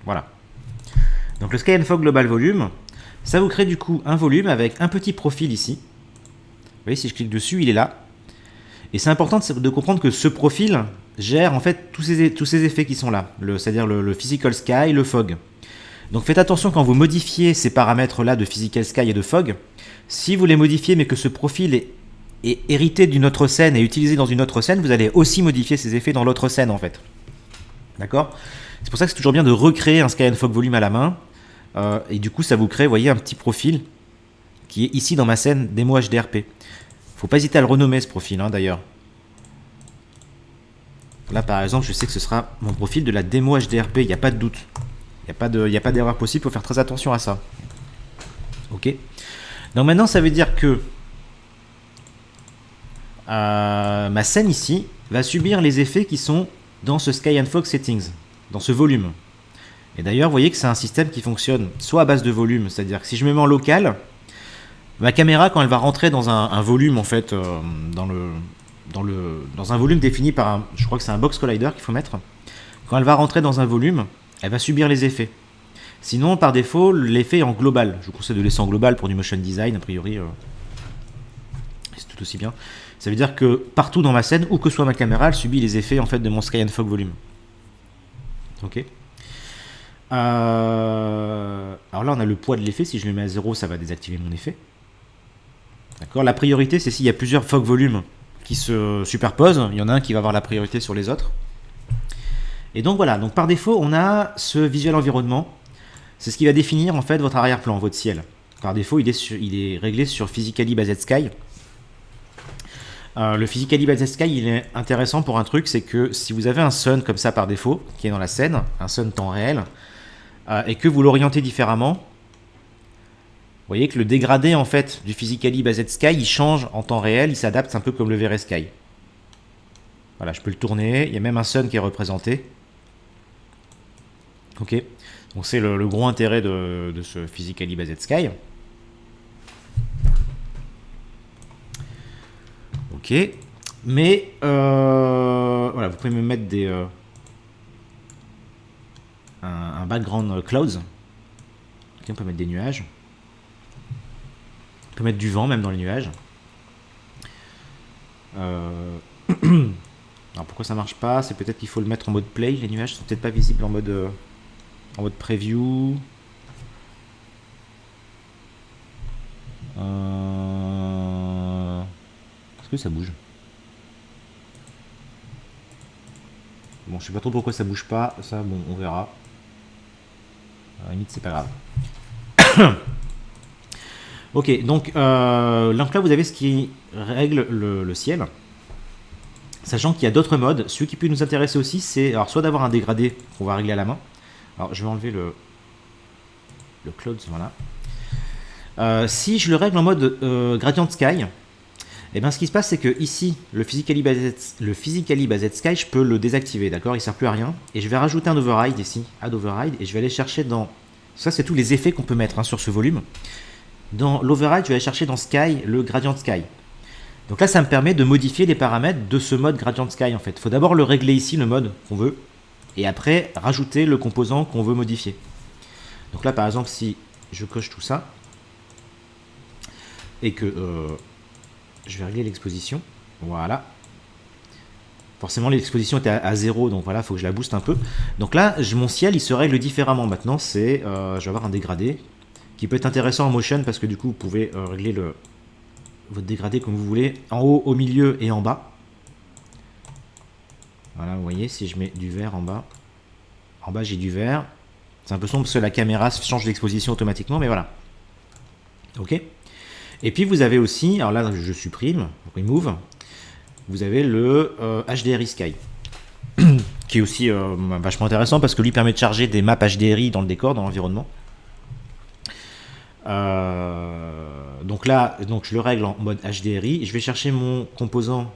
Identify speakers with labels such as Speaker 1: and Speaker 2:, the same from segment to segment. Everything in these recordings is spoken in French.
Speaker 1: Voilà. Donc le Sky and Fog Global Volume, ça vous crée du coup un volume avec un petit profil ici. Vous voyez, si je clique dessus, il est là. Et c'est important de comprendre que ce profil gère en fait tous ces effets qui sont là, c'est-à-dire le Physical Sky, le Fog. Donc faites attention quand vous modifiez ces paramètres-là de Physical Sky et de Fog. Si vous les modifiez mais que ce profil est hérité d'une autre scène et utilisé dans une autre scène, vous allez aussi modifier ces effets dans l'autre scène en fait. D'accord ? C'est pour ça que c'est toujours bien de recréer un Sky and Fog Volume à la main. Et du coup, ça vous crée, vous voyez, un petit profil qui est ici dans ma scène démo HDRP. Faut pas hésiter à le renommer ce profil, hein, d'ailleurs. Là, par exemple, je sais que ce sera mon profil de la démo HDRP, il n'y a pas de doute. Il n'y a pas d'erreur possible, il faut faire très attention à ça. Ok. Donc maintenant, ça veut dire que ma scène ici va subir les effets qui sont dans ce Sky and Fog Settings, dans ce volume. Et d'ailleurs, vous voyez que c'est un système qui fonctionne soit à base de volume, c'est-à-dire que si je me mets en local, ma caméra, quand elle va rentrer dans un volume, en fait, dans un volume défini par je crois que c'est un box collider qu'il faut mettre, quand elle va rentrer dans un volume, elle va subir les effets. Sinon, par défaut, l'effet est en global. Je vous conseille de laisser en global pour du motion design, a priori, c'est tout aussi bien. Ça veut dire que partout dans ma scène, où que soit ma caméra, elle subit les effets en fait de mon Sky and Fog Volume. Ok. Alors là, on a le poids de l'effet. Si je le mets à 0, ça va désactiver mon effet. D'accord. La priorité, c'est s'il y a plusieurs fog volumes qui se superposent. Il y en a un qui va avoir la priorité sur les autres. Et donc voilà. Donc par défaut, on a ce visual environnement. C'est ce qui va définir en fait votre arrière-plan, votre ciel. Par défaut, il est réglé sur Physically Based Sky. Le Physically Based Sky, il est intéressant pour un truc, c'est que si vous avez un sun comme ça par défaut, qui est dans la scène, un sun temps réel, et que vous l'orientez différemment, vous voyez que le dégradé en fait du Physically Based Sky, il change en temps réel, il s'adapte un peu comme le VRSky. Sky. Voilà, je peux le tourner, il y a même un sun qui est représenté. Ok, donc c'est le gros intérêt de ce Physically Based Sky. Ok, mais voilà, vous pouvez me mettre un background clouds. Okay, on peut mettre des nuages. On peut mettre du vent même dans les nuages. Alors pourquoi ça marche pas? C'est peut-être qu'il faut le mettre en mode play. Les nuages sont peut-être pas visibles en mode preview. Est-ce que ça bouge? Bon, je sais pas trop pourquoi ça bouge pas. Ça, bon, on verra. À la limite, c'est pas grave. Ok, donc là, vous avez ce qui règle le ciel. Sachant qu'il y a d'autres modes. Celui qui peut nous intéresser aussi, c'est alors soit d'avoir un dégradé qu'on va régler à la main. Alors, je vais enlever le clouds, voilà. Si je le règle en mode gradient sky, et bien ce qui se passe, c'est que ici, le Physically Based Sky, je peux le désactiver, d'accord? Il ne sert plus à rien. Et je vais rajouter un override ici, add override, et je vais aller chercher dans... Ça, c'est tous les effets qu'on peut mettre sur ce volume. Dans l'override, je vais aller chercher dans Sky le Gradient Sky. Donc là, ça me permet de modifier les paramètres de ce mode Gradient Sky, en fait. Il faut d'abord le régler ici, le mode qu'on veut, et après, rajouter le composant qu'on veut modifier. Donc là, par exemple, si je coche tout ça, et que... je vais régler l'exposition. Voilà. Forcément, l'exposition était à 0, donc voilà, il faut que je la booste un peu. Donc là, mon ciel, il se règle différemment. Maintenant, je vais avoir un dégradé qui peut être intéressant en motion parce que du coup, vous pouvez régler votre dégradé comme vous voulez, en haut, au milieu et en bas. Voilà, vous voyez, si je mets du vert en bas j'ai du vert. C'est un peu sombre parce que la caméra change d'exposition automatiquement, mais voilà. Ok. Et puis vous avez aussi, alors là je supprime, remove, vous avez le HDRI Sky, qui est aussi vachement intéressant parce que lui permet de charger des maps HDRI dans le décor, dans l'environnement. Donc là, je le règle en mode HDRI, je vais chercher mon composant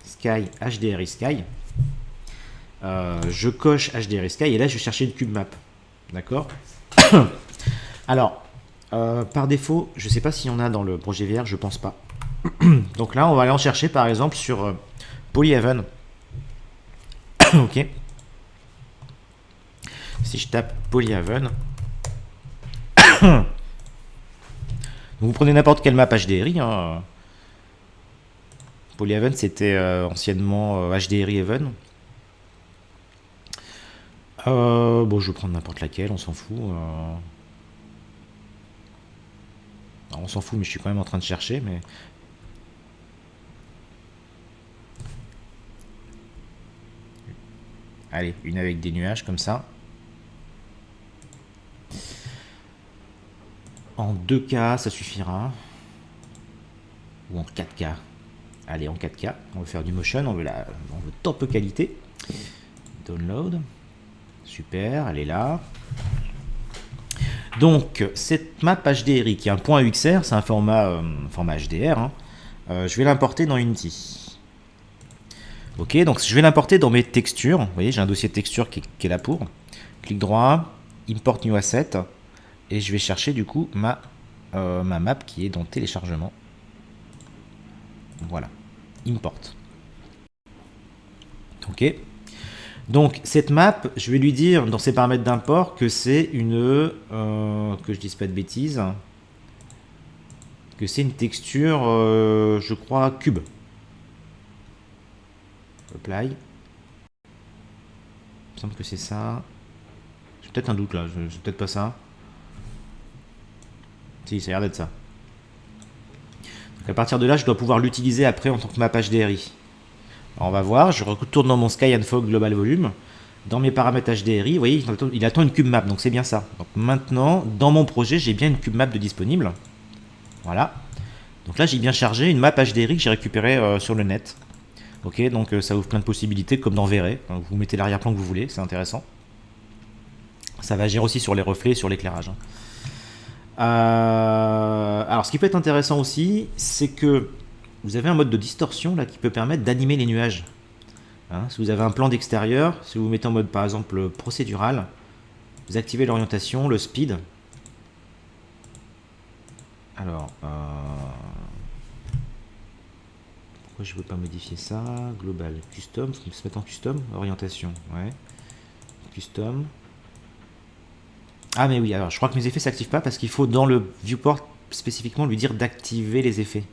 Speaker 1: Sky, HDRI Sky, je coche HDRI Sky et là je vais chercher le cube map, d'accord. Alors, par défaut, je ne sais pas s'il y en a dans le projet VR, je pense pas. Donc là, on va aller en chercher par exemple sur Polyhaven. Ok. Si je tape Polyhaven, vous prenez n'importe quelle map HDRI. Hein. Polyhaven, c'était anciennement HDRI Haven. Bon, je vais prendre n'importe laquelle, on s'en fout. Alors, on s'en fout, mais je suis quand même en train de chercher. Mais allez, une avec des nuages comme ça. En 2K, ça suffira. Ou en 4K. Allez, en 4K. On veut faire du motion, on veut top qualité. Download. Super, elle est là. Donc, cette map HDRI qui est un point .uxr, c'est un format HDR. Hein, je vais l'importer dans Unity. Ok, donc je vais l'importer dans mes textures. Vous voyez, j'ai un dossier de texture qui est là pour. Clic droit, Import New Asset. Et je vais chercher du coup ma map qui est dans téléchargement. Voilà, Import. Ok. Donc cette map, je vais lui dire dans ses paramètres d'import que c'est une... que je dise pas de bêtises. Que c'est une texture, je crois, cube. Apply. Il me semble que c'est ça. J'ai peut-être un doute là, c'est peut-être pas ça. Si, ça a l'air d'être ça. Donc à partir de là, je dois pouvoir l'utiliser après en tant que map HDRI. Alors on va voir, je retourne dans mon Sky and Fog Global Volume. Dans mes paramètres HDRI, vous voyez, il attend une cube map, donc c'est bien ça. Donc maintenant, dans mon projet, j'ai bien une cube map de disponible. Voilà. Donc là, j'ai bien chargé une map HDRI que j'ai récupérée sur le net. Ok, donc ça ouvre plein de possibilités, comme dans V-Ray. Vous mettez l'arrière-plan que vous voulez, c'est intéressant. Ça va agir aussi sur les reflets et sur l'éclairage. Alors, ce qui peut être intéressant aussi, c'est que vous avez un mode de distorsion là qui peut permettre d'animer les nuages. Hein, si vous avez un plan d'extérieur, si vous mettez en mode par exemple procédural, vous activez l'orientation, le speed. Alors, pourquoi je ne peux pas modifier ça? Global, custom, il faut se mettre en custom, orientation, ouais. Custom. Ah mais oui, alors je crois que mes effets ne s'activent pas parce qu'il faut dans le viewport spécifiquement lui dire d'activer les effets.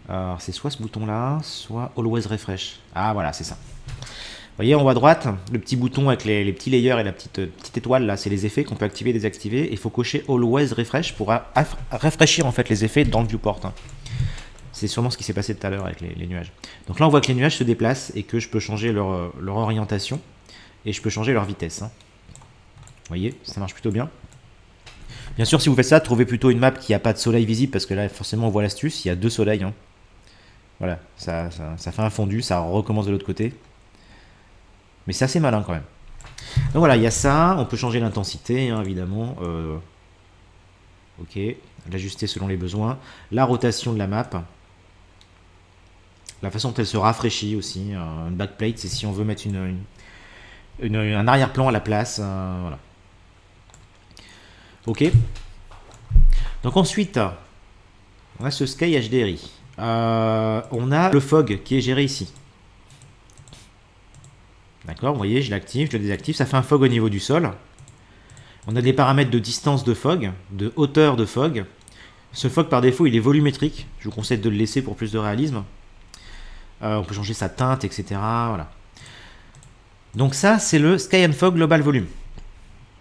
Speaker 1: Alors c'est soit ce bouton là, soit Always Refresh. Ah voilà, c'est ça. Vous voyez en haut à droite, le petit bouton avec les petits layers et la petite étoile là, c'est les effets qu'on peut activer et désactiver. Il faut cocher Always Refresh pour rafraîchir en fait les effets dans le viewport. Hein. C'est sûrement ce qui s'est passé tout à l'heure avec les nuages. Donc là on voit que les nuages se déplacent et que je peux changer leur orientation et je peux changer leur vitesse. Hein. Vous voyez, ça marche plutôt bien. Bien sûr, si vous faites ça, trouvez plutôt une map qui n'a pas de soleil visible, parce que là, forcément, on voit l'astuce, il y a 2 soleils. Hein. Voilà, ça fait un fondu, ça recommence de l'autre côté. Mais c'est assez malin quand même. Donc voilà, il y a ça, on peut changer l'intensité, hein, évidemment. Ok, l'ajuster selon les besoins. La rotation de la map. La façon dont elle se rafraîchit aussi. Une backplate, c'est si on veut mettre un arrière-plan à la place. Voilà. Ok. Donc ensuite, on a ce Sky HDRI. On a le fog qui est géré ici. D'accord, vous voyez, je l'active, je le désactive. Ça fait un fog au niveau du sol. On a des paramètres de distance de fog, de hauteur de fog. Ce fog par défaut, il est volumétrique. Je vous conseille de le laisser pour plus de réalisme. On peut changer sa teinte, etc. Voilà. Donc ça, c'est le Sky and Fog Global Volume.